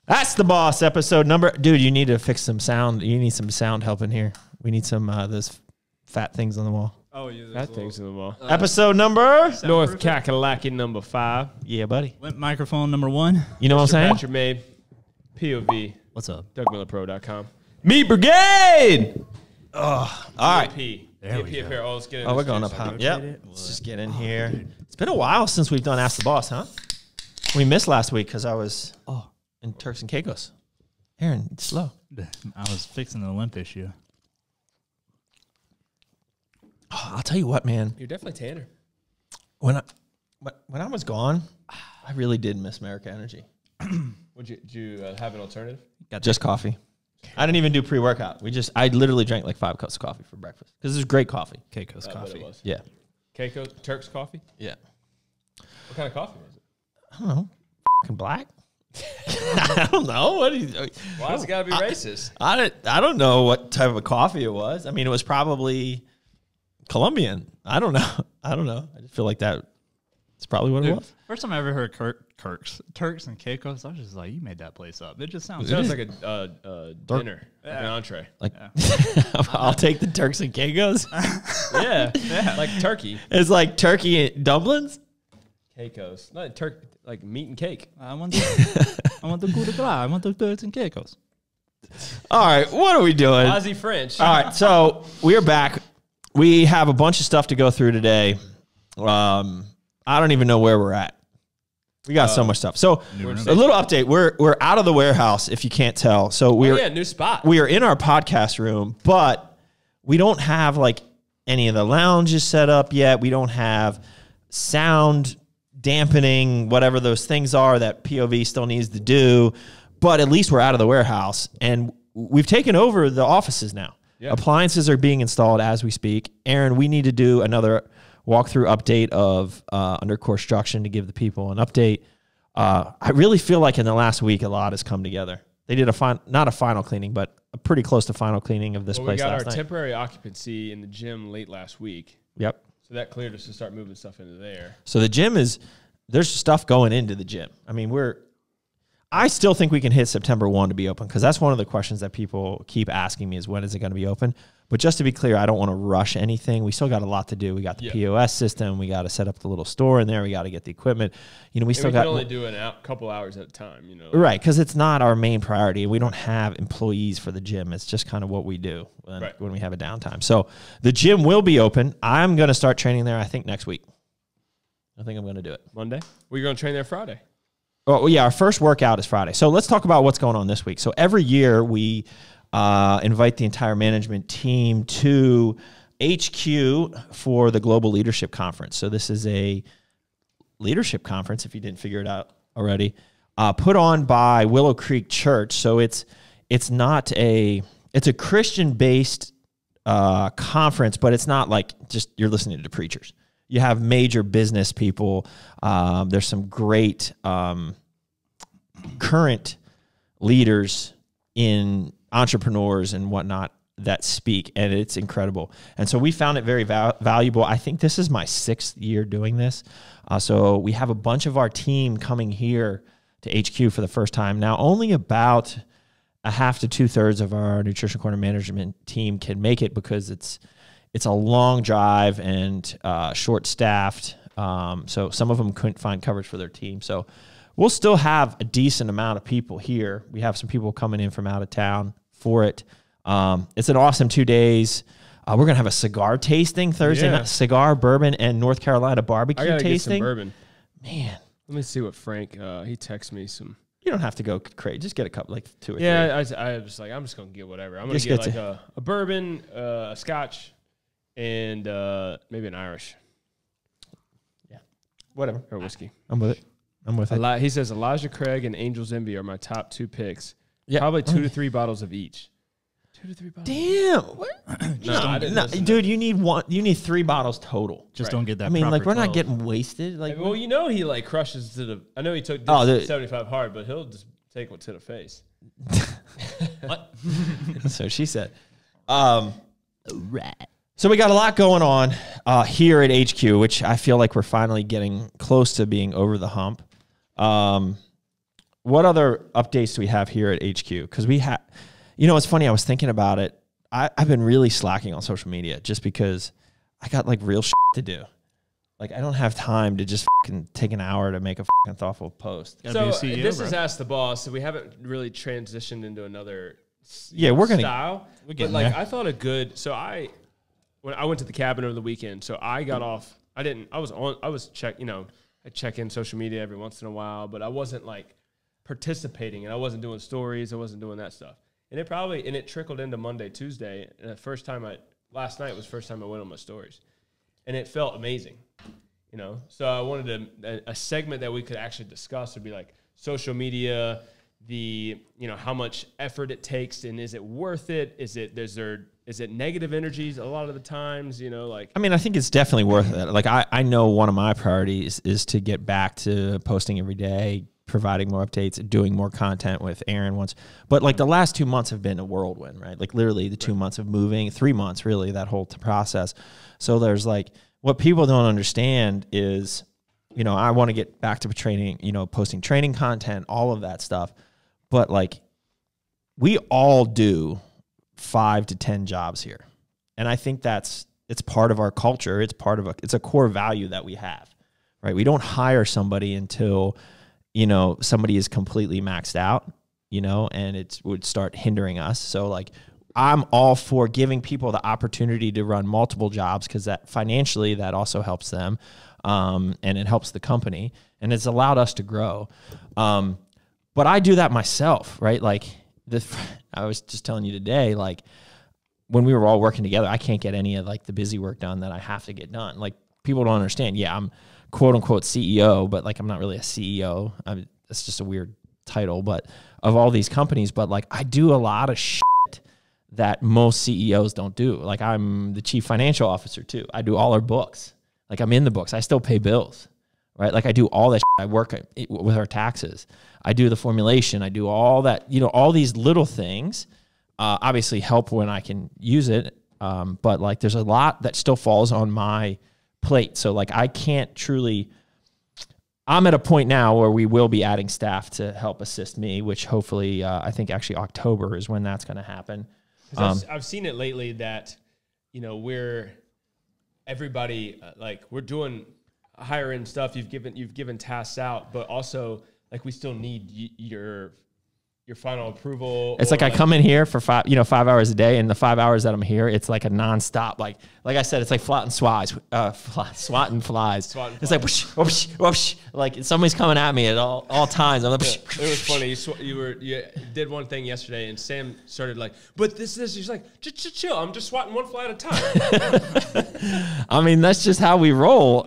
That's the boss episode number. Dude, you need to fix some sound. You need some sound help in here. We need some those fat things on the wall. Oh, yeah. That thing's in the wall. Episode number? North Kakalaki number 5. Yeah, buddy. Limp microphone number 1. You know what I'm saying? Patrick May, POV. What's up? DougMillerPro.com. Meat Brigade! Oh, all right. There we go. Oh, let's get in Oh, we're this going juice. up high. Yep. Let's just get in here. It's been a while since we've done Ask the Boss, huh? We missed last week because I was in Turks and Caicos. Aaron, it's slow. I was fixing the limp issue. Oh, I'll tell you what, man. You're definitely Tanner. When I was gone, I really did miss Merica Energy. Did you have an alternative? Just coffee. I didn't even do pre-workout. I literally drank like 5 cups of coffee for breakfast because it was great coffee. Caicos coffee. Yeah. Caicos, Turks coffee? Yeah. What kind of coffee was it? I don't know. Fucking black? I don't know. Why Why's it got to be racist? I don't know what type of coffee it was. I mean, it was probably Colombian. I don't know. I just feel like that's probably what it was. First time I ever heard Turks and Caicos, I was just like, you made that place up. It just sounds Sounds like a dinner, like an entree. Like, I'll take the Turks and Caicos. Yeah, like turkey. It's like turkey and dumplings. Caicos, not turkey, like meat and cake. I want the coup de grace. I want the Turks and Caicos. All right, what are we doing? Aussie French. All right, so we are back. We have a bunch of stuff to go through today. I don't even know where we're at. We got so much stuff. So a little update. We're out of the warehouse, if you can't tell. So we're new spot. We are in our podcast room, but we don't have like any of the lounges set up yet. We don't have sound dampening, whatever those things are that POV still needs to do. But at least we're out of the warehouse, and we've taken over the offices now. Yeah. Appliances are being installed as we speak. Aaron, we need to do another walkthrough update of undercore construction to give the people an update. I really feel like in the last week, a lot has come together. They did not a final cleaning, but a pretty close to final cleaning of this place last night. We got our temporary occupancy in the gym late last week. Yep. So that cleared us to start moving stuff into there. So the gym there's stuff going into the gym. I mean, I still think we can hit September 1 to be open because that's one of the questions that people keep asking me is when is it going to be open? But just to be clear, I don't want to rush anything. We still got a lot to do. We got the POS system. We got to set up the little store in there. We got to get the equipment. We still got. We can only do a couple hours at a time. Right, because it's not our main priority. We don't have employees for the gym. It's just kind of what we do when we have a downtime. So the gym will be open. I'm going to start training there, I think, next week. I think I'm going to do it. Monday? We're going to train there Friday. Oh, yeah, our first workout is Friday. So let's talk about what's going on this week. So every year we invite the entire management team to HQ for the Global Leadership Conference. So this is a leadership conference, if you didn't figure it out already, put on by Willow Creek Church. So it's a Christian-based conference, but it's not like just you're listening to preachers. You have major business people. There's some great current leaders in entrepreneurs and whatnot that speak, and it's incredible. And so we found it very valuable. I think this is my 6th year doing this. So we have a bunch of our team coming here to HQ for the first time. Now, only about a half to 2/3 of our nutrition corner management team can make it because it's a long drive and short-staffed. So some of them couldn't find coverage for their team. So we'll still have a decent amount of people here. We have some people coming in from out of town for it. It's an awesome 2 days. We're going to have a cigar tasting Thursday night, cigar, bourbon, and North Carolina barbecue tasting. Get some bourbon. Man. Let me see what Frank, he texted me some. You don't have to go crazy. Just get a couple, like 2 or 3. Yeah, I was like, I'm just going to get whatever. I'm going to get like a bourbon, a scotch, and maybe an Irish. Yeah. Whatever. Or whiskey. I'm with it. He says Elijah Craig and Angel's Envy are my top 2 picks. Yeah. Probably 2 to 3 bottles of each. 2 to 3 bottles. Damn. What? Dude, you need 3 bottles total. Just don't get that. I mean, like, we're not getting wasted. Like, well, he like crushes to the. I know he took 75 hard, but he'll just take one to the face. What? So she said. Right. So we got a lot going on here at HQ, which I feel like we're finally getting close to being over the hump. What other updates do we have here at HQ? Because we have, you know, it's funny. I was thinking about it. I've been really slacking on social media just because I got like real shit to do. Like I don't have time to just fucking take an hour to make a fucking thoughtful post. So this is Ask the Boss. So we haven't really transitioned into another we're gonna style. But like I thought a good. So when I went to the cabin over the weekend, so I got off. I check in social media every once in a while, but I wasn't like participating, and I wasn't doing stories. I wasn't doing that stuff. And it trickled into Monday, Tuesday. And last night was the first time I went on my stories, and it felt amazing, you know. So I wanted a segment that we could actually discuss would be like social media, how much effort it takes, and is it worth it? Is it negative energies a lot of the times, like? I mean, I think it's definitely worth it. Like I know one of my priorities is to get back to posting every day, providing more updates, doing more content with ARN once. But like the last 2 months have been a whirlwind, right? Like literally the 2 months of moving, 3 months really, that whole process. So there's like, what people don't understand is, I want to get back to training, posting training content, all of that stuff. But like we all do 5 to 10 jobs here. And I think it's part of our culture. It's it's a core value that we have, right? We don't hire somebody until, somebody is completely maxed out, and it would start hindering us. So like, I'm all for giving people the opportunity to run multiple jobs because that financially that also helps them. And it helps the company and it's allowed us to grow. But I do that myself, right? Like I was just telling you today, like when we were all working together, I can't get any of like the busy work done that I have to get done. Like people don't understand. Yeah, I'm quote unquote CEO, but like I'm not really a CEO. It's just a weird title, but of all these companies. But like I do a lot of shit that most CEOs don't do. Like I'm the chief financial officer too. I do all our books. Like I'm in the books. I still pay bills, right? Like I do all that shit. I work with our taxes. I do the formulation. I do all that, all these little things obviously help when I can use it. But like there's a lot that still falls on my plate. So like I can't truly, I'm at a point now where we will be adding staff to help assist me, which hopefully I think actually October is when that's going to happen. I've seen it lately that, everybody we're doing higher end stuff. You've given tasks out, but also like we still need your final approval. It's like I come in here for 5 hours a day, and the 5 hours that I'm here, it's like a nonstop. Like I said, it's like swatting flies. It's like whoosh, whoosh, whoosh. Like somebody's coming at me at all times. I'm like, it was funny. You did one thing yesterday, and Sam started like, but this. He's like, just chill. I'm just swatting one fly at a time. I mean, that's just how we roll.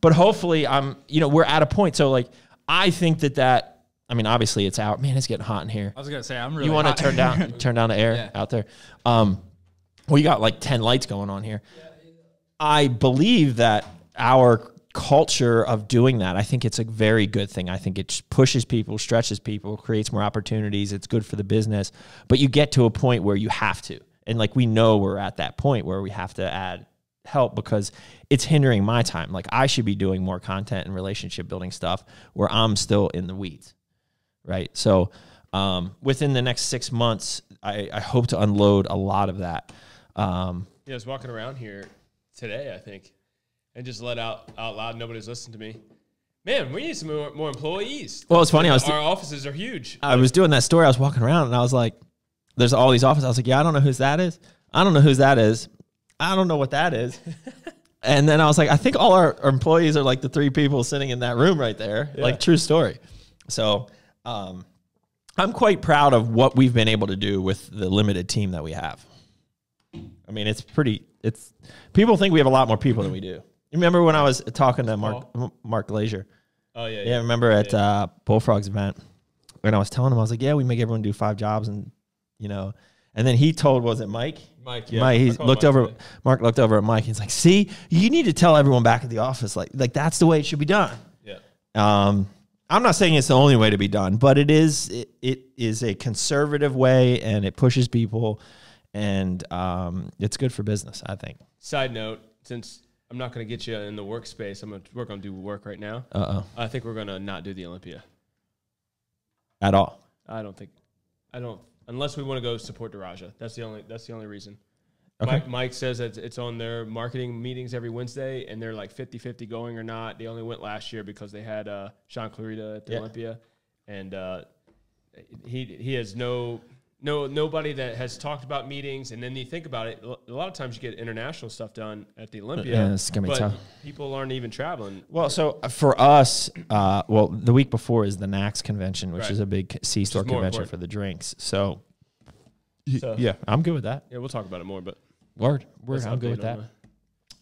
But hopefully, we're at a point. So like, I think that. I mean, obviously it's out. Man, it's getting hot in here. I was gonna say I'm really. You want to turn down the air out there? We got like 10 lights going on here. I believe that our culture of doing that, I think it's a very good thing. I think it pushes people, stretches people, creates more opportunities. It's good for the business. But you get to a point where you have to, and like we know we're at that point where we have to add help because it's hindering my time. Like I should be doing more content and relationship building stuff where I'm still in the weeds. Right. So within the next 6 months, I hope to unload a lot of that. I was walking around here today, I think, and just let out loud. Nobody's listening to me. Man, we need some more employees. Well, it's funny. Our offices are huge. I was doing that story. I was walking around and I was like, there's all these offices. I was like, yeah, I don't know whose that is. I don't know whose that is. I don't know what that is. And then I was like, I think all our employees are like the 3 people sitting in that room right there. Yeah. Like true story. So I'm quite proud of what we've been able to do with the limited team that we have. I mean, people think we have a lot more people than we do. You remember when I was talking to Mark Glazier? Oh, yeah. Yeah, remember at Bullfrog's event when I was telling him, I was like, yeah, we make everyone do 5 jobs and, and then he told, was it Mike? Mike, yeah. Mark looked over at Mike. He's like, see, you need to tell everyone back at the office, like that's the way it should be done. Yeah. I'm not saying it's the only way to be done, but it is a conservative way and it pushes people and it's good for business, I think. Side note, since I'm not going to get you in the workspace, we're going to do work right now. I think we're going to not do the Olympia At all. I don't, unless we want to go support Daraja. That's the only reason. Okay. Mike says that it's on their marketing meetings every Wednesday, and they're like 50-50 going or not. They only went last year because they had Sean Clarita at the Olympia, and he has nobody that has talked about meetings. And then you think about it, a lot of times you get international stuff done at the Olympia. Yeah, it's gonna be but tough. People aren't even traveling. Well, so for us, the week before is the NACS convention, which is a big C-store convention for the drinks. So, yeah, I'm good with that. Yeah, we'll talk about it more, but Word. I'm good with that.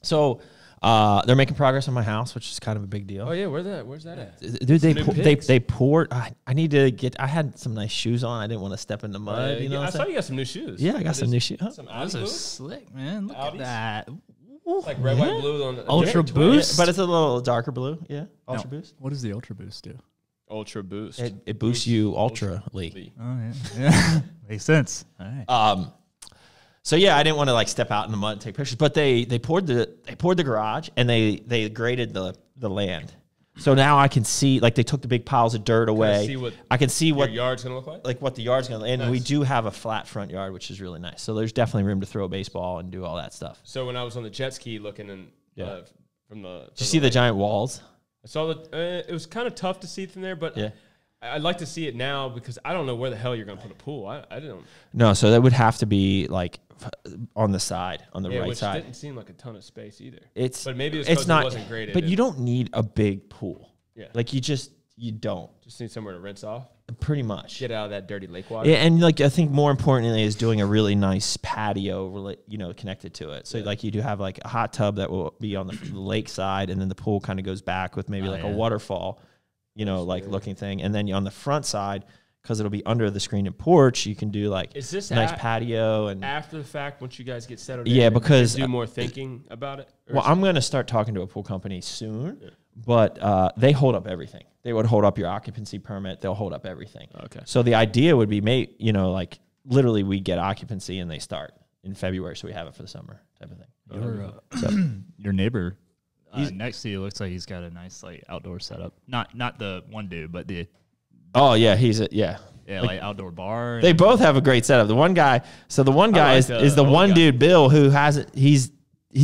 So, they're making progress on my house, which is kind of a big deal. Oh yeah, where's that at? Dude, they poured. I need to get. I had some nice shoes on. I didn't want to step in the mud. You know, I saw you got some new shoes. Yeah, I got some new shoes. Some Those Audi are blue? slick, man. Look Audis? at that. It's like red, white, blue on the Ultra Boost? but it's a little darker blue. Yeah, Ultra No. Boost. What does the Ultra Boost do? Ultra Boost. It boosts you ultrally. Oh, yeah. Makes sense. All right. So yeah, I didn't want to like step out in the mud and take pictures, but they poured the garage and they graded the land. So now I can see, like, they took the big piles of dirt away. I can see what your yard's gonna look like. Like what the yard's gonna, and Nice. we do have a flat front yard, which is really nice. So there's definitely room to throw a baseball and do all that stuff. So when I was on the jet ski looking and from the, Did you see the giant walls? I saw that it was kind of tough to see from there, but Yeah. I'd like to see it now because I don't know where the hell you're gonna put a pool. I don't. No, so that would have to be like on the side, on the right which side. didn't seem like a ton of space either. But maybe it's because it wasn't graded. But you don't need a big pool. Yeah. Like you don't. Just need somewhere to rinse off. Pretty much. Get out of that dirty lake water. Yeah, and like I think more importantly is doing a really nice patio, connected to it. So like you do have like a hot tub that will be on the lake side, and then the pool kind of goes back with maybe a waterfall, looking thing, and then on the front side, because it'll be under the screened porch, you can do like Is this nice patio and after the fact once you guys get settled? Yeah, in and because do more thinking about it. Well, I'm going to start talking to a pool company soon, but they hold up everything. They would hold up your occupancy permit. They'll hold up everything. Okay. So the idea would be, like literally we get occupancy and they start in February, so we have it for the summer type of thing. Your neighbor next to you looks like he's got a nice like outdoor setup. Not the one dude, but the Oh yeah, like outdoor bar. They both have a great setup. The one guy is the one dude, Bill, who has it. He's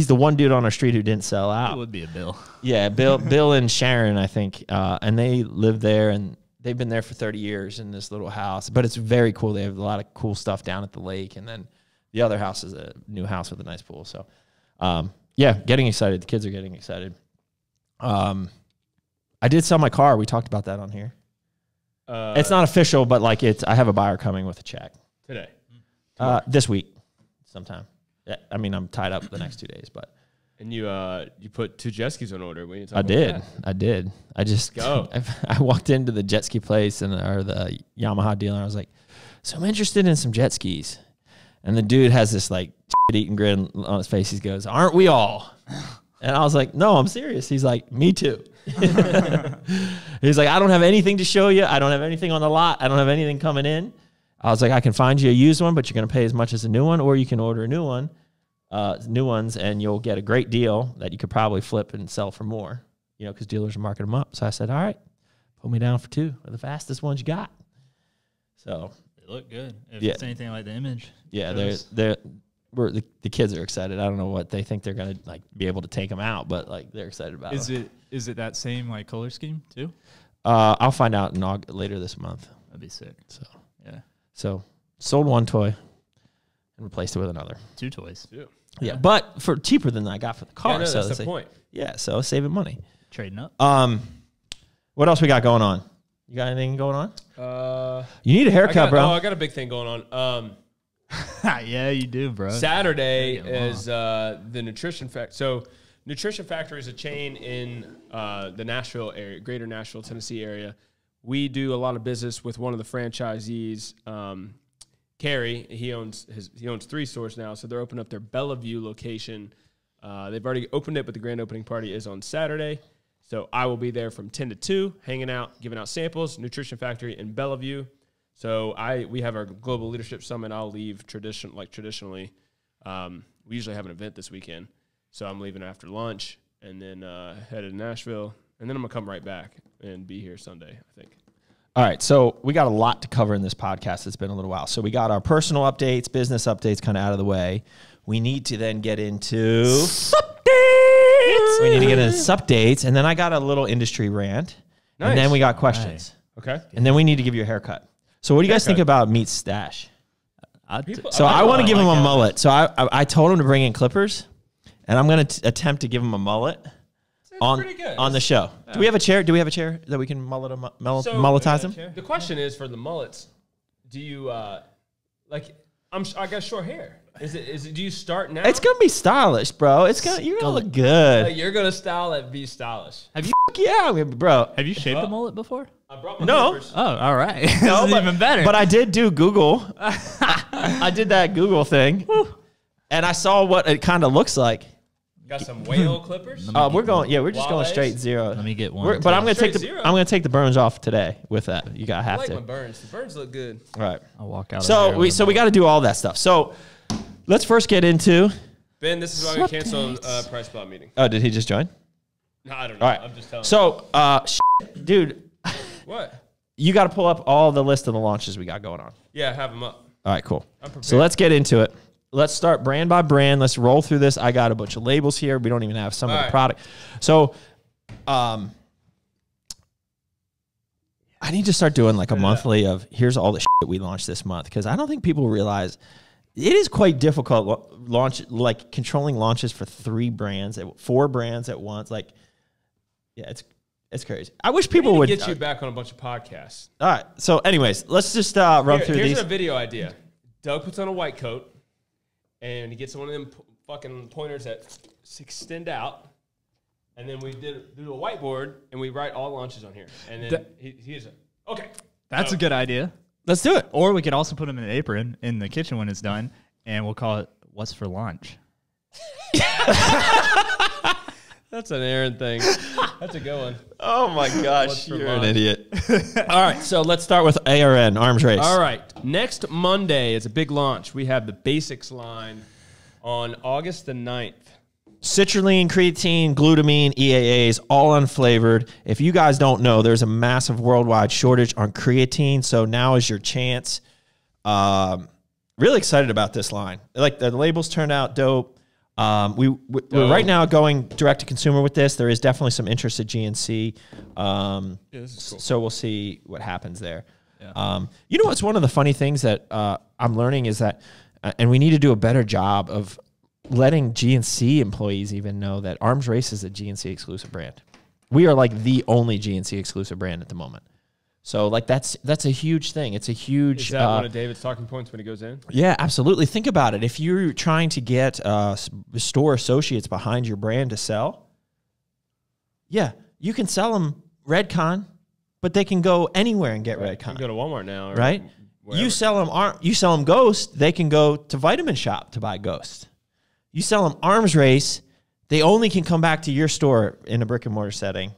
the one dude on our street who didn't sell out. It would be a Bill. Yeah, Bill and Sharon, I think, and they live there, and they've been there for 30 years in this little house. But it's very cool. They have a lot of cool stuff down at the lake, and then the other house is a new house with a nice pool. So, getting excited. The kids are getting excited. I did sell my car. We talked about that on here. It's not official, but like I have a buyer coming with a check today. This week, sometime. Yeah, I mean, I'm tied up the next 2 days, but. And you put 2 jet skis on order. I did. I just go. I walked into the jet ski place or the Yamaha dealer. And I was like, so I'm interested in some jet skis, and the dude has this like eating grin on his face. He goes, "Aren't we all?" And I was like, "No, I'm serious." He's like, "Me too." He's like, "I don't have anything to show you. I don't have anything on the lot. I don't have anything coming in." I was like, "I can find you a used one, but you're going to pay as much as a new one, or you can order a new one, new ones, and you'll get a great deal that you could probably flip and sell for more, because dealers are marking them up." So I said, "All right, put me down for 2 of the fastest ones you got." So they look good. If it's anything like the image. Yeah, the kids are excited. I don't know what they think they're gonna like be able to take them out, but like they're excited about it. Is it that same like color scheme too? I'll find out later this month. That'd be sick. So yeah. So sold one toy and replaced it with another. 2 toys. Yeah, but for cheaper than I got for the car. Yeah, no, so that's the point. Yeah, so saving money. Trading up. What else we got going on? You got anything going on? You need a haircut, bro. Oh, I got a big thing going on. Yeah, you do, bro. Saturday is the Nutrition Factory. So Nutrition Factory is a chain in the Nashville area, greater Nashville, Tennessee area. We do a lot of business with one of the franchisees, Kerry. He owns 3 stores now, so they're opening up their Bellevue location. They've already opened it, but the grand opening party is on Saturday. So I will be there from 10 to 2, hanging out, giving out samples. Nutrition Factory in Bellevue. So we have our Global Leadership Summit. I'll leave traditionally. We usually have an event this weekend. So I'm leaving after lunch and then headed to Nashville. And then I'm going to come right back and be here Sunday, I think. All right, so we got a lot to cover in this podcast. It's been a little while. So we got our personal updates, business updates kind of out of the way. We need to then get into updates. We need to get into updates, and then I got a little industry rant, and then we got questions. Okay. And then we need to give you a haircut. So what do you guys think about Meat's stash? I want to give him a mullet. So I told him to bring in clippers, and I'm going to attempt to give him a mullet. On the show. Yeah. Do we have a chair? Do we have a chair that we can mulletize him? The question is for the mullets, do you I got short hair. Is it do you start now? It's gonna be stylish, bro. You're gonna look good. Like you're gonna style it, be stylish. Have you bro. Have you shaved a mullet before? I brought my clippers. Oh, all right. No, this is even better. But I did do Google. I did that Google thing. And I saw what it kind of looks like. Got some whale clippers. We're just going straight zero. Let me get one. But I'm gonna take the burns off today with that. I have to. My burns. The burns look good. All right. I'll walk out. So we got to do all that stuff. So let's first get into. Ben, this is why we canceled Price Spot meeting. Oh, did he just join? No, I don't know. All right. I'm just telling. So, dude. What? You got to pull up all the list of the launches we got going on. Yeah, have them up. All right, cool. So let's get into it. Let's start brand by brand. Let's roll through this. I got a bunch of labels here. We don't even have some of the product. So, I need to start doing like a monthly of here's all the shit we launched this month, because I don't think people realize it is quite difficult controlling launches for 4 brands at once. Like, yeah, it's crazy. I wish people would get you back on a bunch of podcasts. All right. So, anyways, let's just run through these. Here's a video idea. Doug puts on a white coat. And he gets one of them fucking pointers that extend out. And then we do a whiteboard, and we write all launches on here. And then he's okay. That's a good idea. Let's do it. Or we could also put him in an apron in the kitchen when it's done, and we'll call it "What's for Lunch." That's an Aaron thing. That's a good one. Oh, my gosh. You're an idiot. All right, so let's start with ARN, Arms Race. All right. Next Monday is a big launch. We have the Basics line on August the 9th. Citrulline, creatine, glutamine, EAAs, all unflavored. If you guys don't know, there's a massive worldwide shortage on creatine, so now is your chance. Really excited about this line. Like, the labels turned out dope. We're right now going direct to consumer with this. There is definitely some interest at GNC. This is cool. So we'll see what happens there. Yeah. You know what's one of the funny things that I'm learning is that, and we need to do a better job of letting GNC employees even know that Arms Race is a GNC exclusive brand. We are like the only GNC exclusive brand at the moment. So like that's a huge thing. It's a huge. Is that one of David's talking points when he goes in? Yeah, absolutely. Think about it. If you're trying to get store associates behind your brand to sell, yeah, you can sell them Redcon, but they can go anywhere and get Redcon. Go to Walmart now, right? Wherever. You sell them Ghost, they can go to Vitamin Shop to buy Ghost. You sell them Arms Race, they only can come back to your store in a brick and mortar setting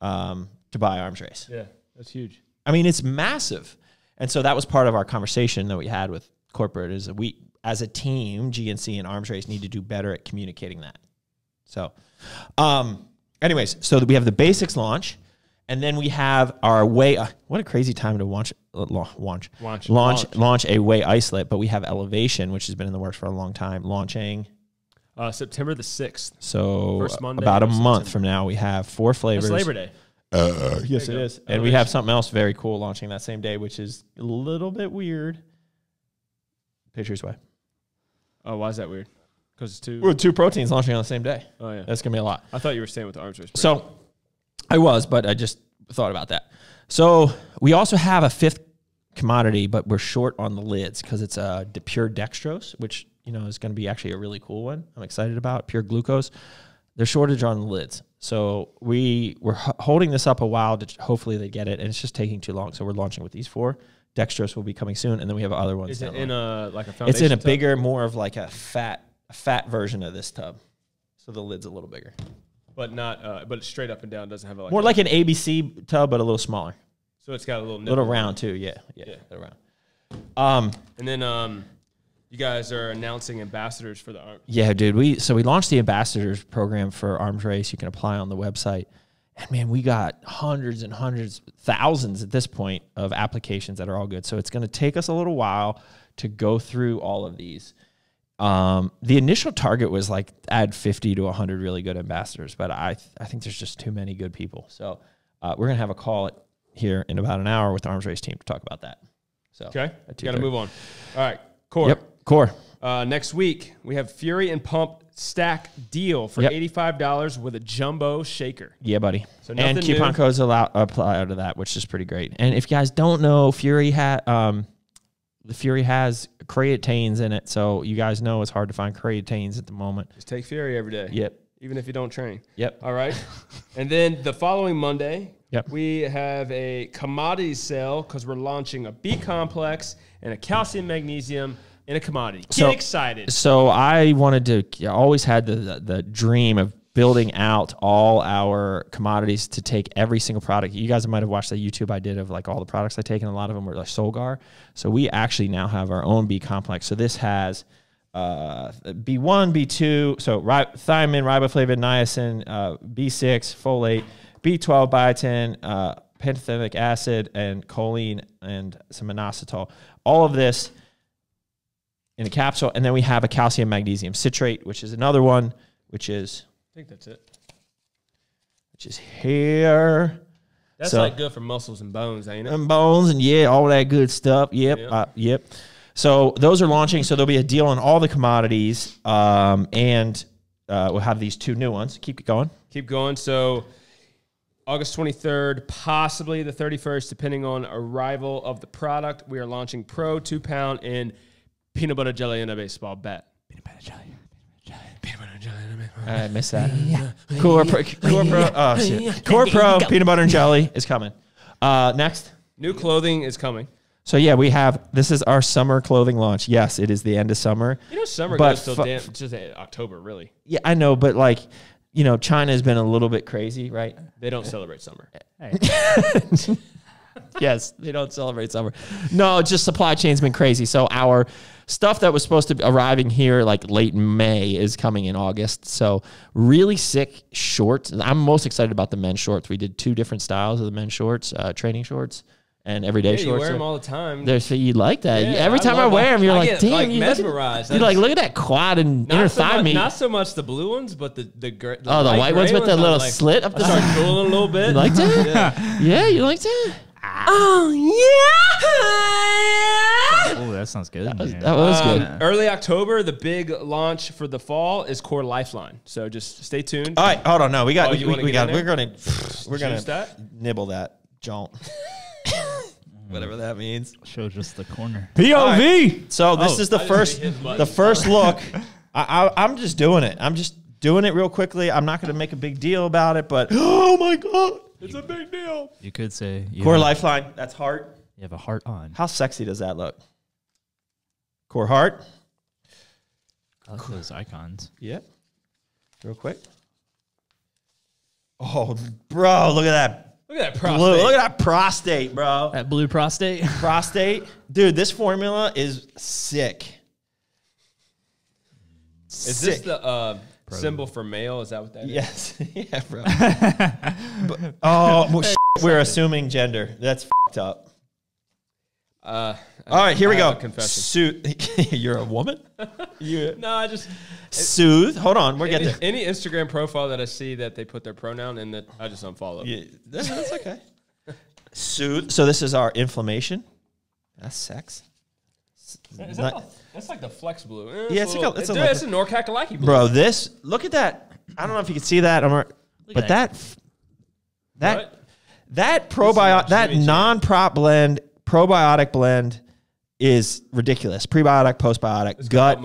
to buy Arms Race. Yeah. That's huge. I mean, it's massive. And so that was part of our conversation that we had with corporate is that we, as a team, GNC and Arms Race need to do better at communicating that. So anyways, so we have the Basics launch, and then we have our Whey. What a crazy time to launch a Whey isolate, but we have Elevation, which has been in the works for a long time, launching September the 6th. So First Monday about a month from now, we have 4 flavors. That's Labor Day. Yes, it is. And we have something else very cool launching that same day, which is a little bit weird. Pictures why? Oh, why is that weird? Because it's two proteins launching on the same day. Oh, yeah. That's going to be a lot. I thought you were staying with the Arms Race. So I was, but I just thought about that. So we also have a 5th commodity, but we're short on the lids because it's a pure dextrose, which is going to be actually a really cool one. I'm excited about pure glucose. There's shortage on the lids. So we're holding this up a while to hopefully they get it, and it's just taking too long. So we're launching with these 4. Dextrose will be coming soon, and then we have other ones. Is it in a foundation? It's in a tub? bigger, more of like a fat version of this tub. So the lid's a little bigger. But not but it's straight up and down, doesn't have more like an ABC tub, but a little smaller. So it's got a little round too. Yeah. Little round. And then you guys are announcing ambassadors for the arms. Yeah, dude. We launched the ambassadors program for Arms Race. You can apply on the website. And man, we got hundreds and hundreds, thousands at this point of applications that are all good. So it's going to take us a little while to go through all of these. The initial target was like add 50 to 100 really good ambassadors, but I think there's just too many good people. So we're going to have a call here in about an hour with the Arms Race team to talk about that. So okay, got to move on. All right, Core. Yep, Core. Next week, we have Fury and Pump stack deal for $85 with a jumbo shaker. Yeah, buddy. So and coupon codes apply to that, which is pretty great. And if you guys don't know, Fury the Fury has creatines in it, so you guys know it's hard to find creatines at the moment. Just take Fury every day. Yep. Even if you don't train. Yep. All right. And then the following Monday, yep, we have a commodities sale because we're launching a B complex and a calcium magnesium in a commodity. Get excited. So I always had the dream of building out all our commodities to take every single product. You guys might have watched the YouTube I did of like all the products I take, and a lot of them were like Solgar. So we actually now have our own B complex. So this has B1, B2, so thiamine, riboflavin, niacin, B6, folate, B12, biotin, pantothenic acid, and choline, and some inositol. All of this in a capsule, and then we have a calcium magnesium citrate, which is another one, which is... I think that's it. Which is here. That's like good for muscles and bones, ain't it? And bones, and yeah, all that good stuff. Yep, yep. So those are launching. So there'll be a deal on all the commodities, and we'll have these two new ones. Keep going. Keep going. So August 23rd, possibly the 31st, depending on arrival of the product, we are launching Pro 2-pound in peanut butter jelly in a baseball bat. Peanut butter jelly. Peanut butter jelly in a baseball bat. I missed that. Core Pro peanut butter and jelly is coming. Next. New clothing is coming. So yeah, this is our summer clothing launch. Yes, it is the end of summer. You know, summer goes till just October, really. Yeah, I know, but like, you know, China has been a little bit crazy, right? They don't celebrate summer. Hey. Yes, they don't celebrate summer. No, just supply chain's been crazy. So our stuff that was supposed to be arriving here like late May is coming in August. So really sick shorts. I'm most excited about the men's shorts. We did 2 different styles of the men's shorts, training shorts and everyday shorts. You wear them all the time. So you like that. Yeah, every time I wear them, you're like, damn, like mesmerized. You're like, look at that quad and inner thigh meat. Not so much the blue ones, but the white ones with the little slit up the side. Start cooling a little bit. You like that? Yeah, you like that? Oh, yeah. Oh, that sounds good. That was good. Early October, the big launch for the fall is Core Lifeline. So just stay tuned. All right, hold on. No, we're gonna nibble that jaunt. Whatever that means. Show just the corner. POV. Right. So this is the first look. I'm just doing it. I'm just doing it real quickly. I'm not going to make a big deal about it, but oh my God, it's a big deal. You could say Core Lifeline. That's heart. You have a heart on. How sexy does that look? Core heart. I like those icons. Yep. Real quick. Oh, bro, look at that. Look at that prostate. Blue. Look at that prostate, bro. That blue prostate. Prostate. Dude, this formula is sick. Is this the symbol for male? Is that what that is? Yes. Yeah, bro. We're assuming gender. That's fucked up. All right, here we go. Confession. You're a woman? No, I just... Soothe. Hold on. We'll get there. Any Instagram profile that I see that they put their pronoun in, that I just unfollow. Yeah, that's okay. Soothe. So this is our inflammation. That's sex. That's like the Flex Blue. Yeah, it's a Norcac-alike blue. Bro, look at that. I don't know if you can see that, but that probiotic, that non-prop blend, probiotic blend is ridiculous. Prebiotic, postbiotic, gut.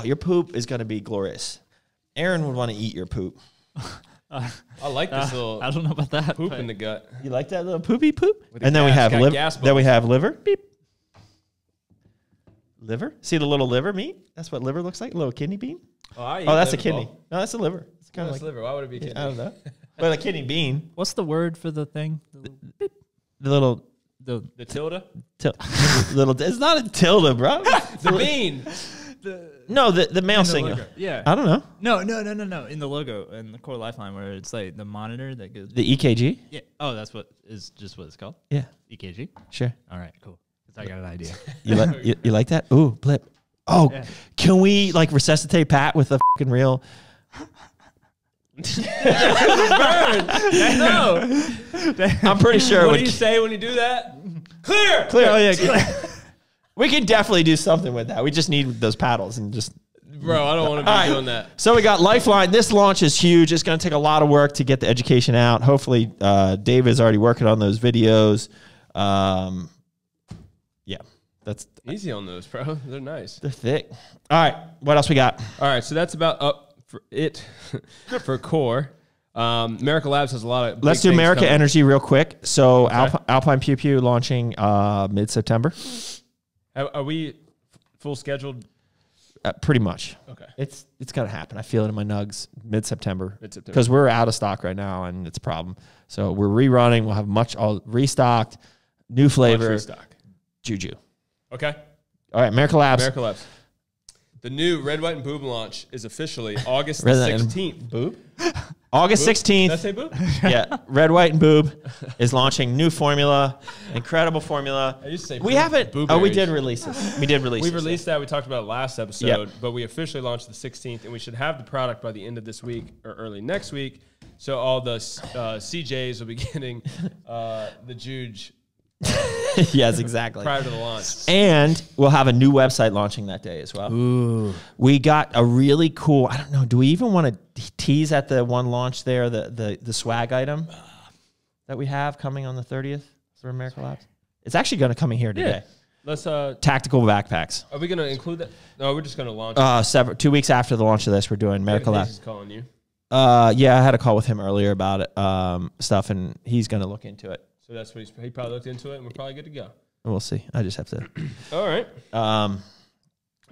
Your poop is going to be glorious. Aaron would want to eat your poop. I like this little. I don't know about that. Poop in the gut. You like that little poopy poop? And then we have liver. Then we have liver. Beep. Liver. See the little liver meat? That's what liver looks like. A little kidney bean. Oh, that's a kidney. No, that's a liver. It's kind of like liver. Why would it be kidney? I don't know. But a kidney bean. What's the word for the thing? The little... The tilde? Little... It's not a tilde, bro. The bean. No, the male signal. Logo. Yeah. I don't know. No. In the logo, in the Core Lifeline, where it's like the monitor that goes. The EKG? Yeah. Oh, that's what is just what it's called? Yeah. EKG? Sure. All right, cool. 'Cause I got an idea. You like that? Ooh, blip. Oh, yeah. Can we like resuscitate Pat with a fucking real... No. I'm pretty sure. What do you say when you do that? Clear. Oh, yeah. Clear. We can definitely do something with that. We just need those paddles and just... Bro, I don't want to be doing that. So we got Lifeline. This launch is huge. It's going to take a lot of work to get the education out. Hopefully, Dave is already working on those videos. Yeah, that's easy on those, bro. They're nice. They're thick. All right, what else we got? All right, so that's about up for it for Core. Merica Labs has a lot of. Let's do Merica Energy real quick. So okay. Alpine Pew Pew launching mid-September. Are we full scheduled? Pretty much. Okay. It's gonna happen. I feel it in my nugs mid-September because we're out of stock right now and it's a problem. So we're rerunning. We'll have all restocked, new flavor, restock. Juju. Okay. All right, Merica Labs. Merica Labs. The new Red, White, and Boob launch is officially August 16th. Boob? August 16th. Did I say boob? Yeah. Red, White, and Boob is launching new formula. Incredible formula. I used to say we haven't. Booberries. We did release this. We did release We this, released that. We talked about it last episode, but we officially launched the 16th, and we should have the product by the end of this week or early next week. So all the CJs will be getting the Juge. Yes, exactly. Prior to the launch. And we'll have a new website launching that day as well. Ooh. We got a really cool, I don't know, do we even want to tease at the one launch there, the swag item that we have coming on the 30th for Merica Labs? It's actually going to come in here today. Yeah. Let's tactical backpacks. Are we going to include that? No, we're just going to launch separate 2 weeks after the launch of this, we're doing Merica Labs. He's calling you. Yeah, I had a call with him earlier about it, stuff, and he's going to look into it. So that's what he probably looked into it, and we're probably good to go. We'll see. I just have to. All right. All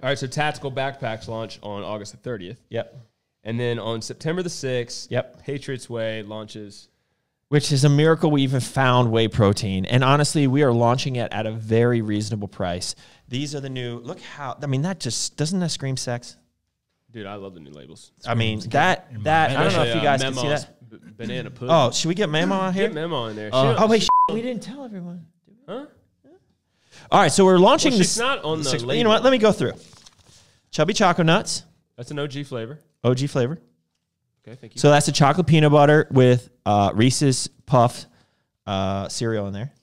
right. So tactical backpacks launch on August the 30th. Yep. And then on September the 6th. Yep. Patriots Way launches. Which is a miracle we even found whey protein. And honestly, we are launching it at a very reasonable price. These are the new. Look how. I mean, that just doesn't that scream sex? Dude, I love the new labels. I mean, that I don't know if you guys can see that. Banana pudding. Oh, should we get Memo on here? Get Memo in there. Wait, we didn't tell everyone. Huh? All right, so we're launching this. She's not on the label. You know what? Let me go through. Chubby Choco Nuts. That's an OG flavor. OG flavor. Okay, thank you. So that's a chocolate peanut butter with Reese's Puff cereal in there.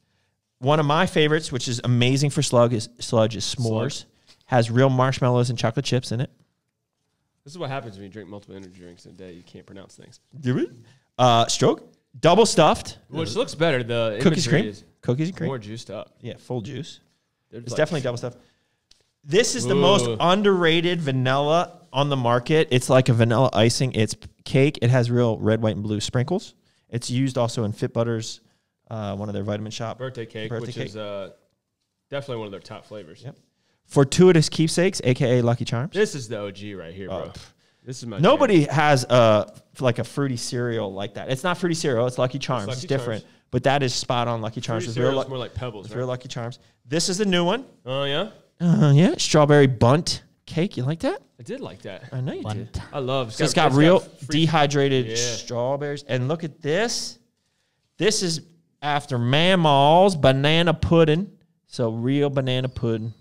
One of my favorites, which is amazing for Sludge, is S'mores. Has real marshmallows and chocolate chips in it. This is what happens when you drink multiple energy drinks in a day. You can't pronounce things. Do it? Stroke. Double stuffed. Which looks better. The cookies and cream. Is cookies and cream. More juiced up. Yeah, full juice. It's like definitely double stuffed. This is the most underrated vanilla on the market. It's like a vanilla icing. It's cake. It has real red, white, and blue sprinkles. It's used also in Fit Butter's, one of their vitamin shop. Birthday cake, which is definitely one of their top flavors. Yep. Fortuitous Keepsakes, a.k.a. Lucky Charms. This is the OG right here, bro. This is my Nobody has like a fruity cereal like that. It's not fruity cereal. It's Lucky Charms. It's different. Charms. But that is spot on Lucky Charms. Fruity cereal is more like Pebbles, right? Real Lucky Charms. This is the new one. Oh, yeah? Yeah. Strawberry Bunt Cake. You like that? I did like that. I know you did. I love it. So it's got real dehydrated strawberries. And look at this. This is after Mamaw's banana pudding. So real banana pudding.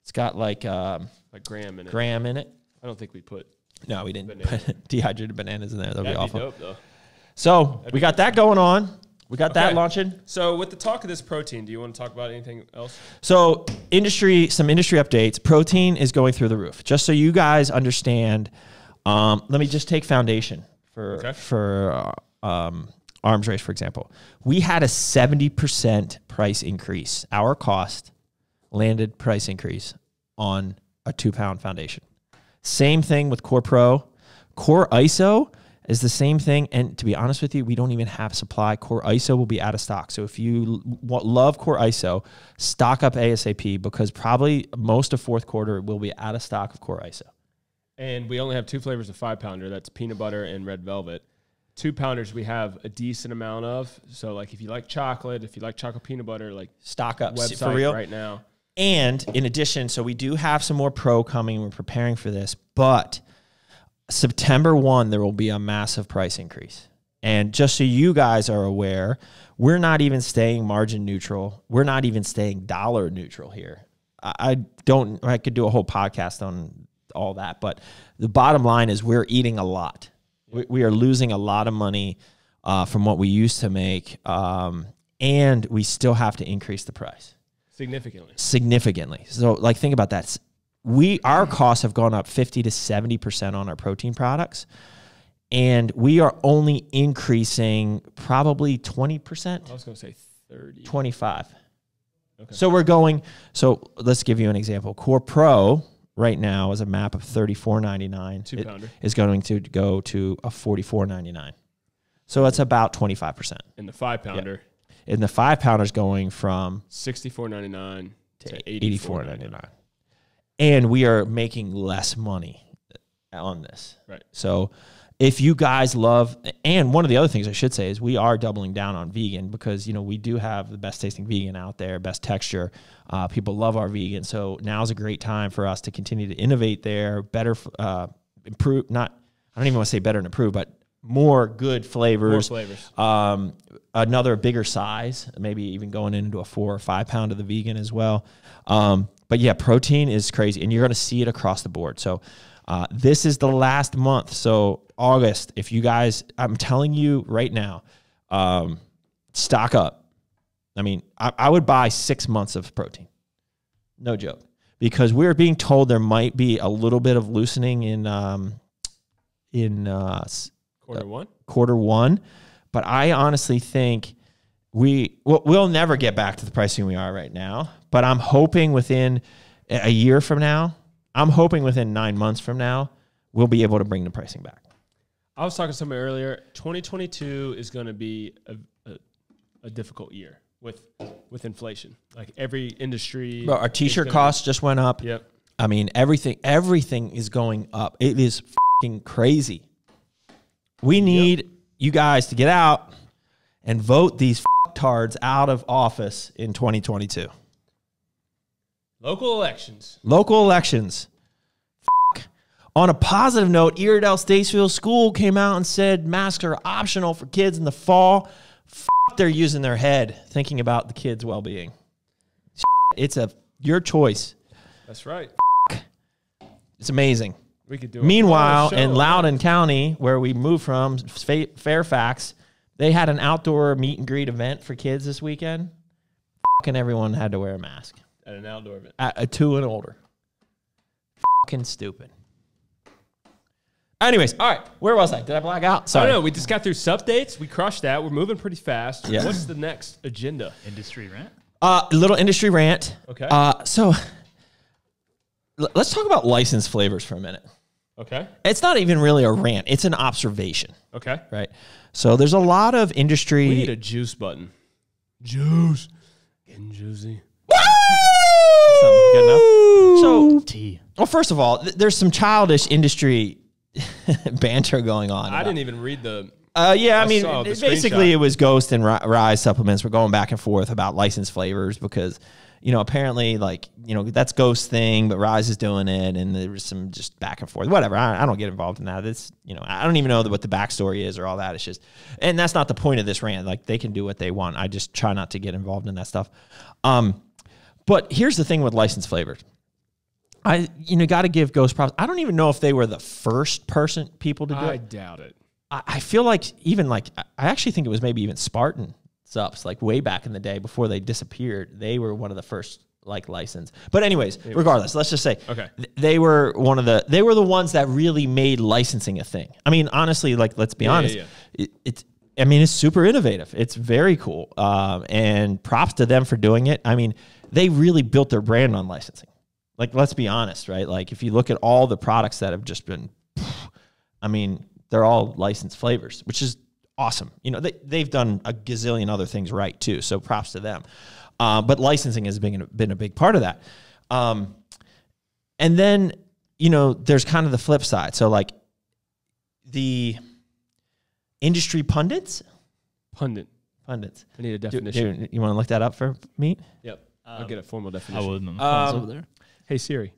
It's got like graham in it. Graham in it. I don't think we put. No, we didn't put dehydrated bananas in there. That'd be awful. Dope, though. So we got that going on. We got that launching. So with the talk of this protein, do you want to talk about anything else? So some industry updates. Protein is going through the roof. Just so you guys understand, let me just take Foundation for Arms Race, for example. We had a 70% price increase. Our cost landed price increase on a 2-pound Foundation. Same thing with Core Pro. Core ISO is the same thing. And to be honest with you, we don't even have supply. Core ISO will be out of stock. So if you love Core ISO, stock up ASAP because probably most of fourth quarter will be out of stock of Core ISO. And we only have 2 flavors of 5-pounder. That's peanut butter and red velvet. 2-pounders we have a decent amount of. So like if you like chocolate, if you like chocolate peanut butter, like stock up website for real right now. And in addition, so we do have some more pro coming. We're preparing for this, but September 1, there will be a massive price increase. And just so you guys are aware, we're not even staying margin neutral. We're not even staying dollar neutral here. I could do a whole podcast on all that, but the bottom line is we're eating a lot. We are losing a lot of money from what we used to make, and we still have to increase the price. Significantly. So like, think about that. Our costs have gone up 50 to 70% on our protein products, and we are only increasing probably 20%. I was going to say 30. 25. Okay. So we're going, so let's give you an example. Core Pro right now is a map of $34.99. 2-pounder. Is going to go to a $44.99. So it's about 25%. And the 5-pounder. Yeah. And the 5-pounder is going from $64.99 to $84.99. And we are making less money on this. Right. So if you guys love, and one of the other things I should say is we are doubling down on vegan because, you know, we do have the best tasting vegan out there, best texture. People love our vegan. So now's a great time for us to continue to innovate there, better, improve, I don't even want to say better and improve, but more good flavors. More flavors. Another bigger size, maybe even going into a 4 or 5 pound of the vegan as well. But yeah, protein is crazy, and you're going to see it across the board. So this is the last month. So August, if you guys, I'm telling you right now, stock up. I mean, I would buy 6 months of protein. No joke. Because we're being told there might be a little bit of loosening in quarter one. But I honestly think we'll never get back to the pricing we are right now. But I'm hoping within a year from now, I'm hoping within 9 months from now, we'll be able to bring the pricing back. I was talking to somebody earlier. 2022 is going to be a difficult year with inflation. Like every industry. Bro, our t-shirt costs just went up. Yep. I mean, everything is going up. It is fucking crazy. We need you guys to get out and vote these tards out of office in 2022. Local elections. On a positive note, Iredell Statesville School came out and said masks are optional for kids in the fall. They're using their head, thinking about the kids' well-being. It's your choice. That's right. It's amazing. We could do. Meanwhile, in Loudoun County, where we moved from, Fairfax, they had an outdoor meet and greet event for kids this weekend. And everyone had to wear a mask. At an outdoor event. At 2 and older. Fucking stupid. Anyways, all right. Where was I? Did I black out? Sorry. I don't know. We just got through updates. We crushed that. We're moving pretty fast. Yeah. What's the next agenda? Industry rant? A little industry rant. Okay. So let's talk about licensed flavors for a minute. Okay. It's not even really a rant. It's an observation. Okay. Right? So there's a lot of industry. We need a juice button. Juice. Getting juicy. Good enough. So, tea. Well, first of all, there's some childish industry banter going on. I didn't even read the. Yeah, I mean, basically screenshot. It was Ghost and Rise supplements were going back and forth about licensed flavors because, you know, apparently, like, you know, that's Ghost thing, but Rise is doing it, and there was some just back and forth. Whatever. I don't get involved in that. It's, you know, I don't even know what the backstory is or all that. It's just, and that's not the point of this rant. Like, they can do what they want. I just try not to get involved in that stuff. But here's the thing with licensed flavors. Got to give Ghost props. I don't even know if they were the first people to do it. I doubt it. I feel like I actually think it was maybe even Spartan Sups, like way back in the day before they disappeared. They were one of the first like licensed. But anyways, regardless, let's just say they were the ones that really made licensing a thing. I mean, honestly, like, let's be honest. Yeah. It's super innovative. It's very cool. And props to them for doing it. I mean, they really built their brand on licensing. Like, let's be honest, right? Like, if you look at all the products that have just been, I mean, they're all licensed flavors, which is awesome. You know, they've done a gazillion other things right, too, so props to them. But licensing has been a big part of that. And then, you know, there's kind of the flip side. So, like, industry pundits. Pundits. I need a definition. You want to look that up for me? Yep. I'll get a formal definition. I would. Over there. Hey Siri.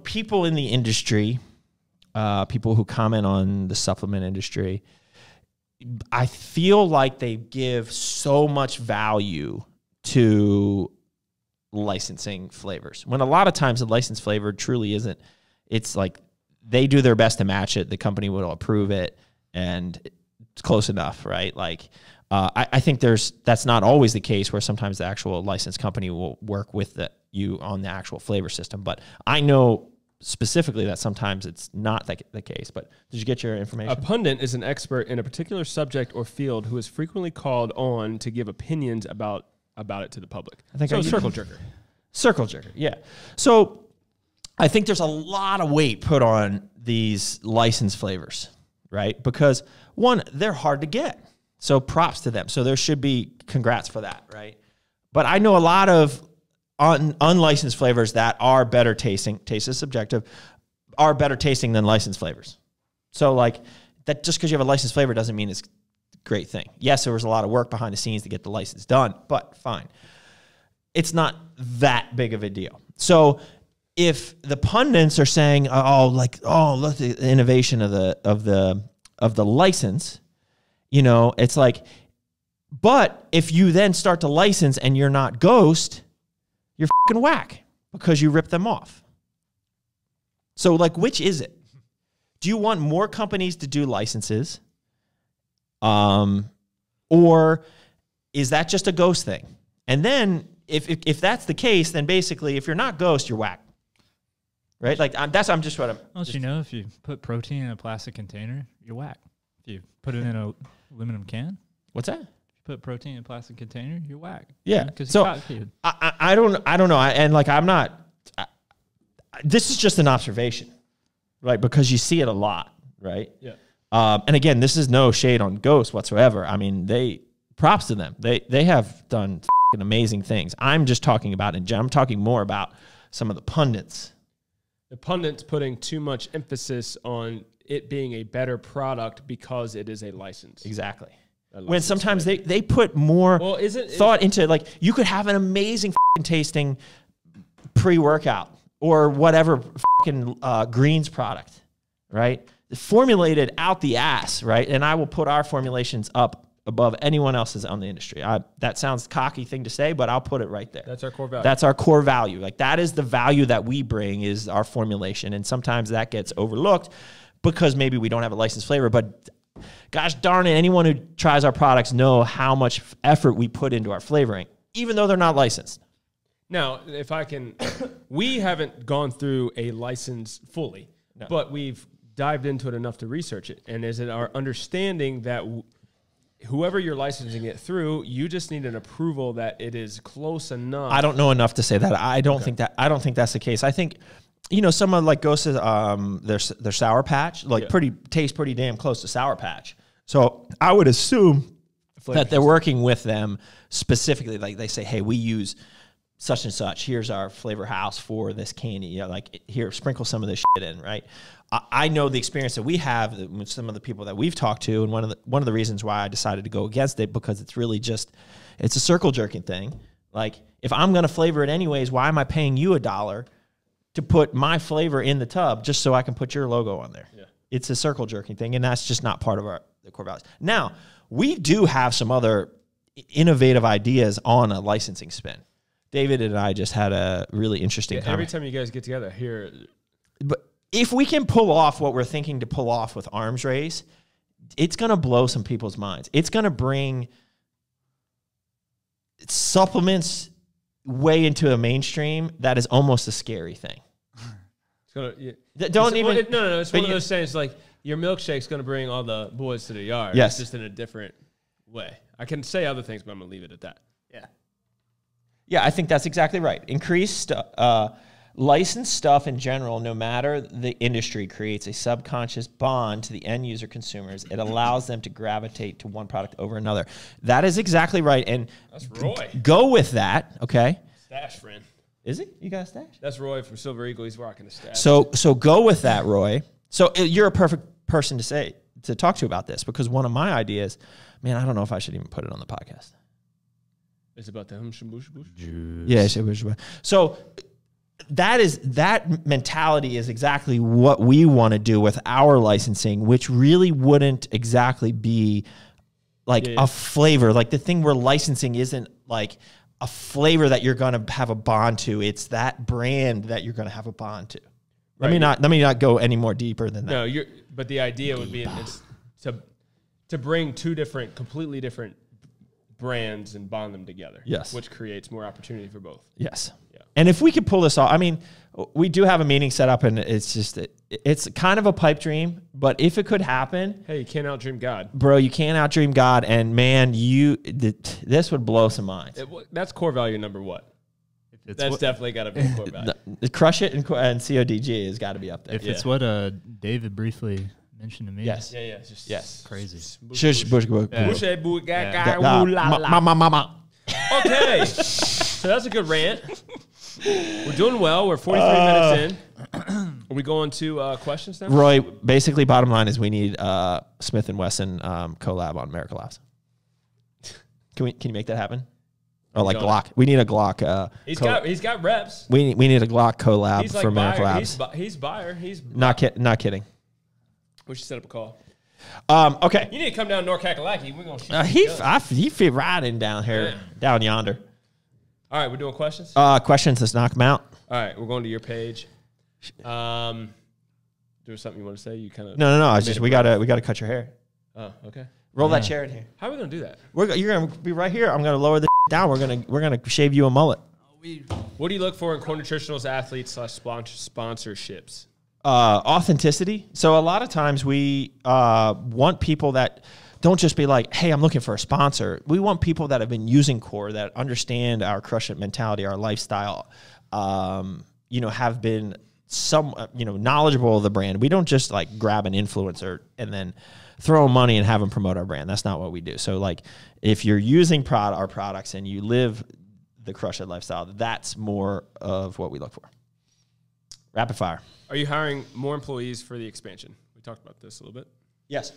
People in the industry, people who comment on the supplement industry, I feel like they give so much value to licensing flavors, when a lot of times the licensed flavor truly isn't. It's like they do their best to match it. The company will approve it, and it's close enough, right? Like, I think that's not always the case, where sometimes the actual licensed company will work with you on the actual flavor system. But I know specifically that sometimes it's not the case. But did you get your information? A pundit is an expert in a particular subject or field who is frequently called on to give opinions about it to the public. I think so. Circle jerker. Circle jerker, yeah. So I think there's a lot of weight put on these licensed flavors, right? Because one, they're hard to get. So props to them. So there should be congrats for that, right? But I know a lot of unlicensed flavors that are better tasting. Taste is subjective. Are better tasting than licensed flavors. So like that, just because you have a licensed flavor doesn't mean it's a great thing. Yes, there was a lot of work behind the scenes to get the license done, but fine. It's not that big of a deal. So if the pundits are saying, look at the innovation of the license, it's like, but if you then start to license and you're not Ghost, you're fucking whack because you ripped them off. So like, which is it? Do you want more companies to do licenses? Or is that just a Ghost thing? And then if that's the case, then basically if you're not Ghost, you're whack. Right? Like if you put protein in a plastic container, you're whack. If you put it in a aluminum can. What's that? Put protein in a plastic container, you're whack. Yeah. So I don't know. This is just an observation, right? Because you see it a lot, right? Yeah. And again, this is no shade on Ghost whatsoever. I mean, props to them. They have done amazing things. I'm just talking about I'm talking more about some of the pundits. The pundits putting too much emphasis on it being a better product because it is a license. Exactly. When sometimes they put more thought into, like, you could have an amazing tasting pre-workout or whatever greens product, right? Formulated out the ass, right? And I will put our formulations up above anyone else's on the industry. That sounds cocky thing to say, but I'll put it right there. That's our core value. That's our core value. Like, that is the value that we bring, is our formulation. And sometimes that gets overlooked because maybe we don't have a licensed flavor, but gosh darn it, anyone who tries our products know how much effort we put into our flavoring, even though they're not licensed. Now, if I can, we haven't gone through a license fully, but we've dived into it enough to research it. And is it our understanding that whoever you're licensing it through, you just need an approval that it is close enough? I don't know enough to say that. I don't think that's the case. I think, some of like Ghost's their Sour Patch, tastes pretty damn close to Sour Patch. So I would assume that they're working with them specifically. Like, they say, hey, we use such and such. Here's our flavor house for this candy. Here, sprinkle some of this shit in, right? I know the experience that we have with some of the people that we've talked to, and one of the reasons why I decided to go against it, because it's really it's a circle jerking thing. Like, if I'm going to flavor it anyways, why am I paying you $1 to put my flavor in the tub just so I can put your logo on there? Yeah. It's a circle jerking thing, and that's just not part of the core values. Now, we do have some other innovative ideas on a licensing spin. David and I just had a really interesting comment. Every time you guys get together here. But if we can pull off what we're thinking to pull off with Arms Race, it's going to blow some people's minds. It's going to bring supplements way into a mainstream that is almost a scary thing. It's gonna, No. It's one of those things like your milkshake's going to bring all the boys to the yard. Yes. It's just in a different way. I can say other things, but I'm going to leave it at that. Yeah. Yeah, I think that's exactly right. Increased licensed stuff in general, no matter the industry, creates a subconscious bond to the end user consumers. It allows them to gravitate to one product over another. That is exactly right. And that's Roy. Go with that, okay? Stash friend. Is it? You got a stash? That's Roy from Silver Eagle. He's rocking the stash. So go with that, Roy. So you're a perfect person to say to talk to you about this, because one of my ideas, man, I don't know if I should even put it on the podcast. It's about the juice. Yeah. So that mentality is exactly what we want to do with our licensing, which really wouldn't exactly be like a flavor. Like the thing we're licensing isn't like a flavor that you're going to have a bond to. It's that brand that you're going to have a bond to. Right. Let me not go any more deeper than that. No, but the idea would be it's to bring two completely different brands and bond them together. Yes. Which creates more opportunity for both. Yes. Yeah. And if we could pull this off, I mean, we do have a meeting set up, and it's just, it's kind of a pipe dream, but if it could happen. Hey, you can't outdream God. Bro, you can't outdream God. And man, this would blow some minds. That's core value number what? That's definitely got to be core value. Crush it and CODG has got to be up there. If it's what David briefly mentioned to me. Yes. Yeah. Just yes. Crazy. Okay. So that's a good rant. We're doing well. We're 43 minutes in. Are we going to questions now? Roy, basically, bottom line is we need Smith & Wesson collab on Merica Labs. Can you make that happen? Or like Glock. We need a Glock. He's got reps. We need a Glock collab He's like for Merica Labs. He's buyer. He's not kidding. We should set up a call. Okay. You need to come down to North Kakalaki. We're gonna shoot. He fit right in down here, down yonder. All right, we're doing questions. Questions. Let's knock them out. All right, we're going to your page. There was something you want to say? You kind of no. It's just we gotta cut your hair. Oh, okay. Roll that chair in here. How are we gonna do that? You're gonna be right here. I'm gonna lower the down. We're gonna shave you a mullet. What do you look for in Core Nutritionals athletes / sponsorships? Authenticity. So a lot of times we want people that don't just be like, hey, I'm looking for a sponsor. We want people that have been using Core, that understand our crush it mentality, our lifestyle, have been knowledgeable of the brand. We don't just like grab an influencer and then throw money and have them promote our brand. That's not what we do. So like if you're using our products and you live the crush it lifestyle, that's more of what we look for. Rapid fire. Are you hiring more employees for the expansion? We talked about this a little bit. Yes.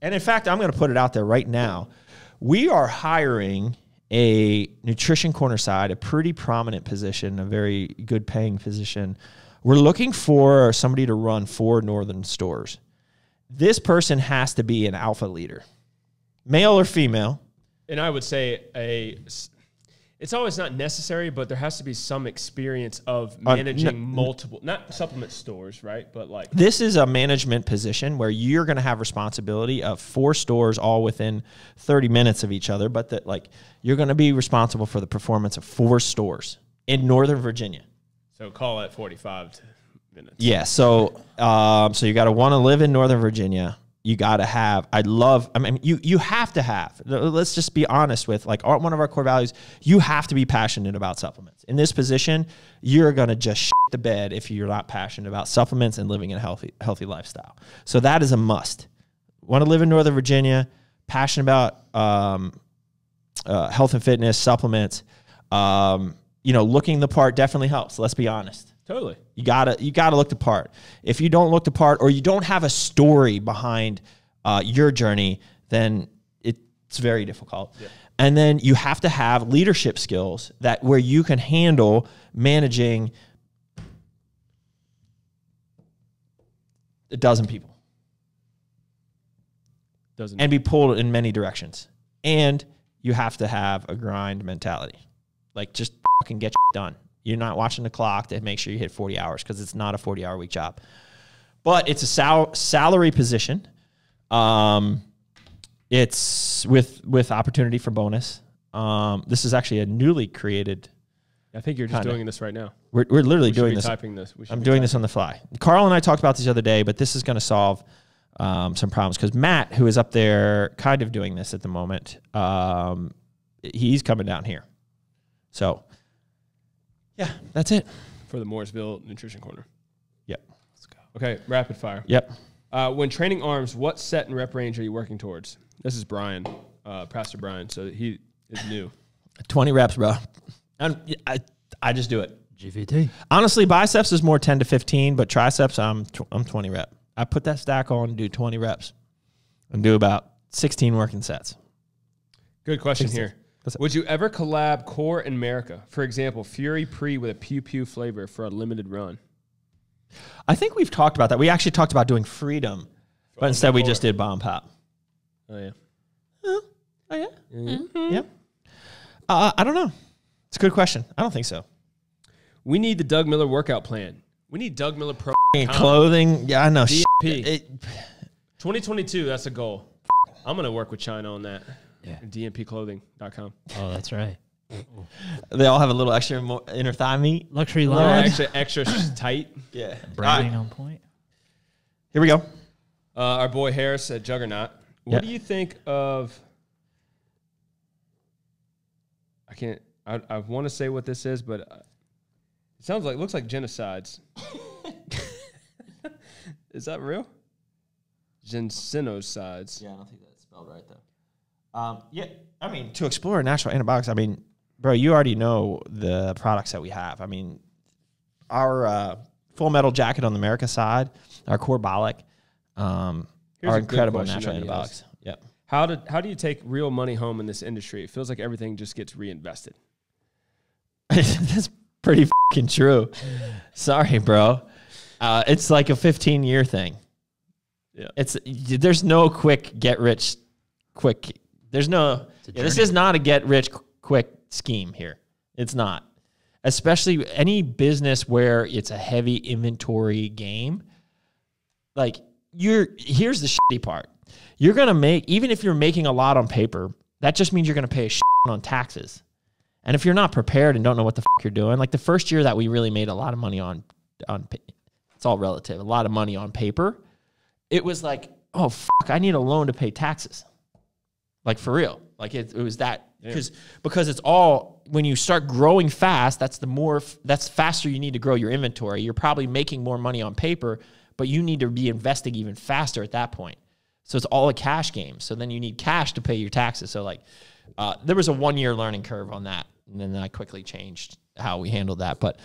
And in fact, I'm going to put it out there right now. We are hiring a nutrition corner side, a pretty prominent position, a very good paying position. We're looking for somebody to run 4 northern stores. This person has to be an alpha leader, male or female. And I would say it's always not necessary, but there has to be some experience of managing multiple, not supplement stores, right? But like this is a management position where you're going to have responsibility of 4 stores all within 30 minutes of each other, but that like you're going to be responsible for the performance of 4 stores in Northern Virginia. So call it 45 minutes. Yeah. So you got to want to live in Northern Virginia. You got to have, you have to have, let's just be honest with like one of our core values, you have to be passionate about supplements. In this position, you're going to just shit the bed if you're not passionate about supplements and living a healthy lifestyle. So that is a must. Want to live in Northern Virginia, passionate about health and fitness, supplements, looking the part definitely helps. Let's be honest. Totally. You gotta look the part. If you don't look the part or you don't have a story behind your journey, then it's very difficult. Yeah. And then you have to have leadership skills where you can handle managing a dozen people. And be pulled in many directions. And you have to have a grind mentality. Like just fucking get done. You're not watching the clock to make sure you hit 40 hours because it's not a 40-hour week job. But it's a salary position. It's with opportunity for bonus. This is actually a newly created. I think you're just doing this right now. We're literally doing this. Typing this. I'm doing this on the fly. Carl and I talked about this the other day, but this is going to solve some problems because Matt, who is up there kind of doing this at the moment, he's coming down here. So. Yeah, that's it. For the Mooresville Nutrition Corner. Yep. Let's go. Okay, rapid fire. Yep. When training arms, what set and rep range are you working towards? This is Brian, Pastor Brian, so he is new. 20 reps, bro. I just do it. GVT. Honestly, biceps is more 10 to 15, but triceps, I'm 20 rep. I put that stack on and do 20 reps. and do about 16 working sets. Good question here. Would you ever collab Core and Merica? For example, Fury Pre with a Pew Pew flavor for a limited run. I think we've talked about that. We actually talked about doing Freedom, but instead we just did Bomb Pop. Oh, yeah. Oh, yeah? Yeah. I don't know. It's a good question. I don't think so. We need the Doug Miller workout plan. We need Doug Miller Pro clothing. Yeah, I know. DMP. 2022, that's a goal. I'm going to work with China on that. Yeah. DMPclothing.com. Oh, that's right. They all have a little extra inner thigh meat. Luxury line. Extra tight. Yeah. Branding on point. Here we go. Our boy Harris at Juggernaut. What do you think of... I want to say what this is, but it looks like genocides. Is that real? Genocides. Yeah, I don't think that's spelled right, though. Yeah, I mean, to explore natural antibiotics, I mean, bro, you already know the products that we have. I mean, our full metal jacket on the Merica side, our Core Bolic, are incredible natural antibiotics. Yep. How do you take real money home in this industry? It feels like everything just gets reinvested. That's pretty fucking true. Sorry, bro. It's like a 15-year thing. Yeah. There's no quick get rich quick. There's no. This is not a get rich quick scheme here. It's not. Especially any business where it's a heavy inventory game. Like here's the shitty part. You're going to make, even if you're making a lot on paper, that just means you're going to pay a shit on taxes. And if you're not prepared and don't know what the fuck you're doing, like the first year that we really made a lot of money on it's all relative, a lot of money on paper, it was like, oh, fuck, I need a loan to pay taxes. Like for real. Like it was that, because it's all, when you start growing fast, that's faster you need to grow your inventory. You're probably making more money on paper, but you need to be investing even faster at that point. So it's all a cash game. So then you need cash to pay your taxes. So like there was a 1-year learning curve on that. And then I quickly changed how we handled that. But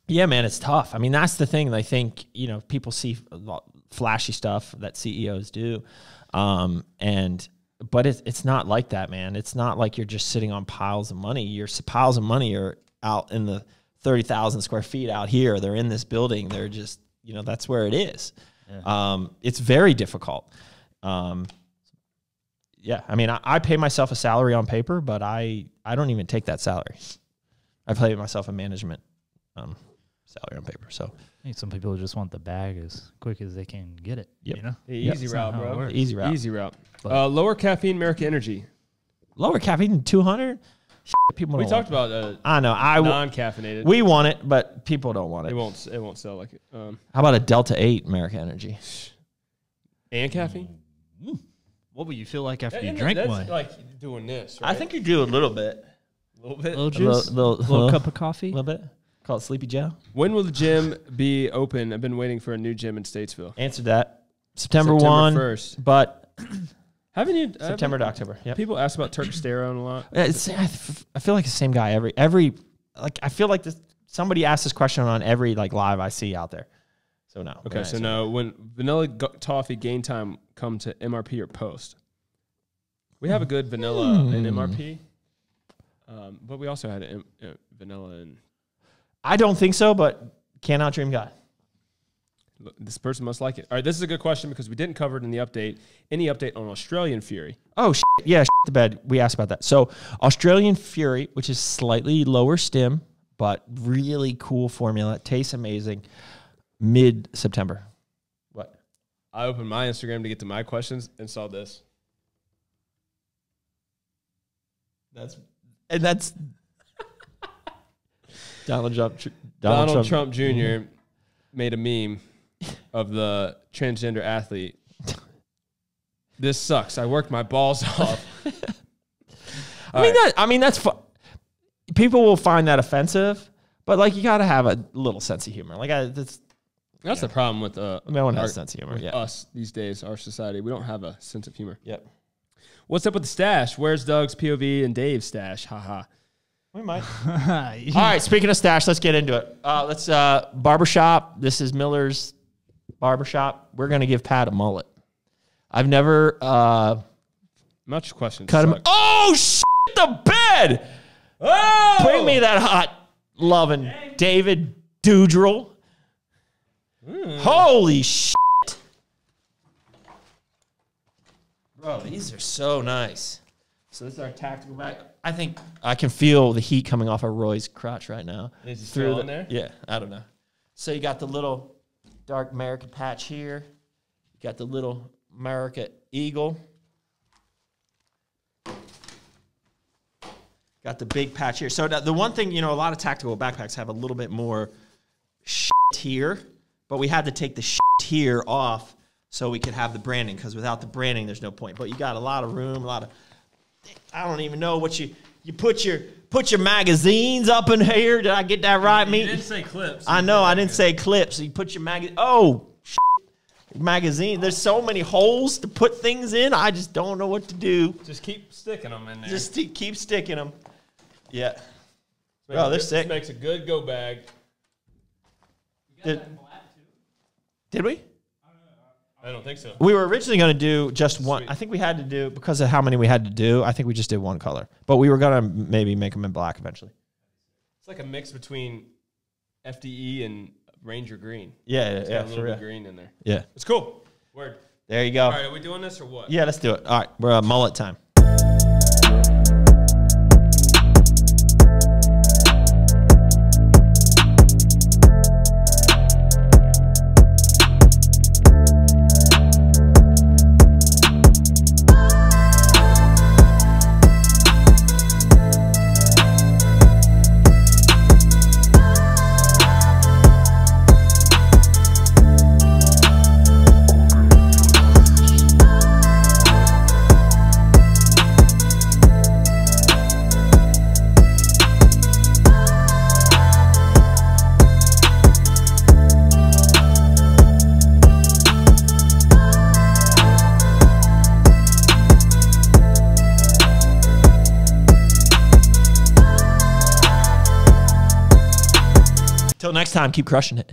yeah, man, it's tough. I mean, that's the thing. I think, people see a lot flashy stuff that CEOs do. But it's not like that, man. It's not like you're just sitting on piles of money. Your piles of money are out in the 30,000 square feet out here. They're in this building. They're just, that's where it is. Yeah. It's very difficult. Yeah, I mean, I pay myself a salary on paper, but I don't even take that salary. I pay myself a management salary on paper. So I think some people just want the bag as quick as they can get it. Yep. The easy route, bro. Easy route. Easy route. Lower caffeine Merica Energy. Lower caffeine 200? People don't talked about I know. non-caffeinated. We want it, but people don't want it. It won't sell like it. How about a Delta 8 Merica Energy? And caffeine? What will you feel like after you drink one? That's like doing this, right? I think you do a little bit. A little bit? A little juice? Little cup of coffee? A little bit. Call it Sleepy Joe. When will the gym be open? I've been waiting for a new gym in Statesville. Answered that. September 1. 1st. But haven't you? September to October. Yep. People ask about testosterone a lot. I feel like the same guy every like I feel like somebody asks this question on every like live I see out there. So no. Okay, so no. When vanilla toffee Gaintime come to MRP or post? We have a good vanilla in MRP, but we also had a vanilla in. I don't think so, but cannot dream guy. This person must like it. All right, this is a good question because we didn't cover it in the update. Any update on Australian Fury? Oh, yeah, the bed. We asked about that. So Australian Fury, which is slightly lower stim, but really cool formula. It tastes amazing. Mid-September. What? I opened my Instagram to get to my questions and saw this. That's Donald Trump Jr. made a meme of the transgender athlete. This sucks. I worked my balls off. I mean that's people will find that offensive, but like you got to have a little sense of humor. Like that's the problem with everyone has a sense of humor. Yeah. Us these days, our society, we don't have a sense of humor. Yep. What's up with the stash? Where's Doug's POV and Dave's stash? Haha. We might. All right. Speaking of stash, let's get into it. Let's barbershop. This is Miller's barbershop. We're gonna give Pat a mullet. I've never Much questions. cut him. Oh, shit, the bed. Oh! Bring me that hot, loving David Doudrell. Holy shit. Bro, these are so nice. So this is our tactical bag. I think I can feel the heat coming off of Roy's crotch right now. Is he still in there? Yeah, I don't know. So you got the little dark Merica patch here. You got the little Merica eagle. Got the big patch here. So the one thing, you know, a lot of tactical backpacks have a little bit more shit here, but we had to take the shit here off so we could have the branding, because without the branding, there's no point. But you got a lot of room, a lot of, I don't even know what you put your magazines up in here. Did I get that right? You didn't say clips. I know, I didn't say clips. So you put your magazine. There's so many holes to put things in. I just don't know what to do. Just keep sticking them in there. Just keep sticking them. Yeah. Bro, they're sick. This makes a good go bag. Did we? I don't think so. We were originally going to do just one. Sweet. I think we had to do, because of how many we had to do, I think we just did one color. But we were going to maybe make them in black eventually. It's like a mix between FDE and Ranger Green. Yeah, it's got a little bit of green in there. Yeah. It's cool. Word. There you go. All right, are we doing this or what? Yeah, let's do it. All right, we're mullet time. Till next time, keep crushing it.